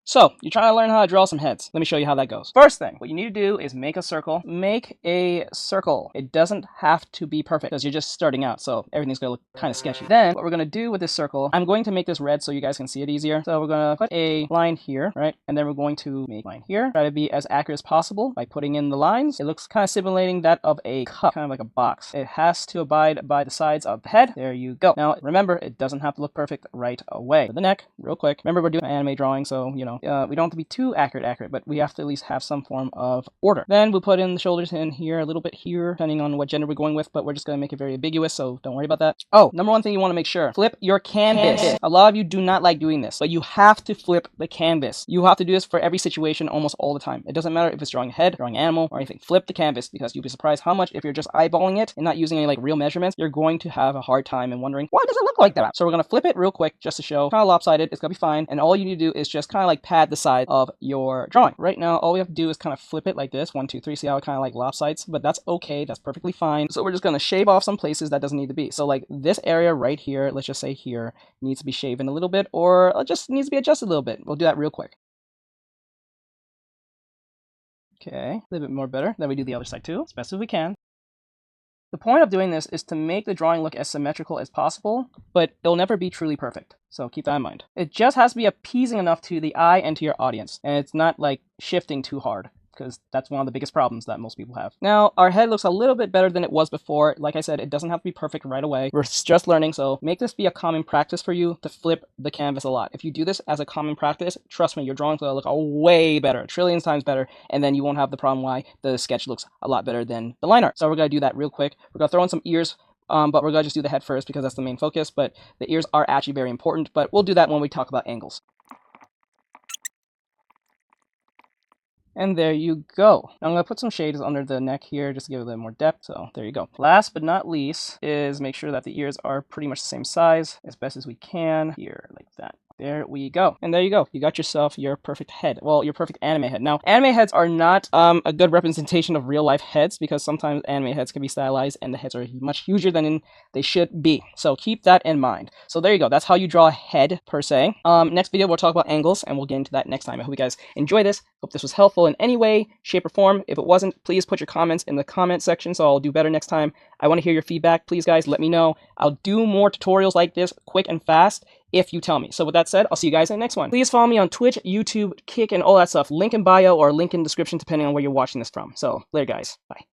So, you're trying to learn how to draw some heads. Let me show you how that goes. First thing, what you need to do is make a circle. Make a circle. It doesn't have to be perfect because you're just starting out, so everything's going to look kind of sketchy. Then, what we're going to do with this circle, I'm going to make this red so you guys can see it easier. So, we're going to put a line here, right? And then we're going to make a line here. Try to be as accurate as possible by putting in the lines. It looks kind of simulating that of a cup, kind of like a box. It has to abide by the sides of the head. There you go. Now, remember, it doesn't have to look perfect right away. For the neck, real quick. Remember, we're doing anime drawing, so, you know, we don't have to be too accurate, but we have to at least have some form of order. Then we'll put in the shoulders in here, a little bit here, depending on what gender we're going with, but we're just going to make it very ambiguous, so don't worry about that. Oh, number one thing you want to make sure, flip your canvas. A lot of you do not like doing this, but you have to flip the canvas. You have to do this for every situation almost all the time. It doesn't matter if it's drawing a head, drawing an animal, or anything. Flip the canvas, because you'll be surprised how much, if you're just eyeballing it and not using any like real measurements, you're going to have a hard time and wondering, why does it look like that? So we're going to flip it real quick just to show kind of lopsided. It's going to be fine, and all you need to do is just kind of like pad the side of your drawing. Right now, all we have to do is kind of flip it like this. 1, 2, 3. See how it kind of like lopsides? But that's okay. That's perfectly fine. So we're just going to shave off some places that doesn't need to be. So like this area right here, let's just say here, needs to be shaven a little bit, or it just needs to be adjusted a little bit. We'll do that real quick. Okay, a little bit more better. Then we do the other side too, as best as we can. The point of doing this is to make the drawing look as symmetrical as possible, but it'll never be truly perfect. So keep that in mind. It just has to be appeasing enough to the eye and to your audience. And it's not like shifting too hard, because that's one of the biggest problems that most people have. Now, our head looks a little bit better than it was before. Like I said, it doesn't have to be perfect right away. We're just learning, so make this be a common practice for you to flip the canvas a lot. If you do this as a common practice, trust me, your drawings will look way better, trillions times better, and then you won't have the problem why the sketch looks a lot better than the line art. So we're going to do that real quick. We're going to throw in some ears, but we're going to just do the head first because that's the main focus, but the ears are actually very important, but we'll do that when we talk about angles. And there you go. Now I'm going to put some shades under the neck here just to give it a little more depth. So there you go. Last but not least is make sure that the ears are pretty much the same size as best as we can. Here, like that. There we go. And there you go. You got yourself your perfect head. Well, your perfect anime head. Now, anime heads are not a good representation of real life heads because sometimes anime heads can be stylized and the heads are much huger than they should be. So keep that in mind. So there you go. That's how you draw a head per se. Next video, we'll talk about angles and we'll get into that next time. I hope you guys enjoy this. Hope this was helpful in any way, shape, or form. If it wasn't, please put your comments in the comment section so I'll do better next time. I want to hear your feedback. Please, guys, let me know. I'll do more tutorials like this quick and fast if you tell me. So with that said, I'll see you guys in the next one. Please follow me on Twitch, YouTube, Kick, and all that stuff. Link in bio or link in description depending on where you're watching this from. So later, guys. Bye.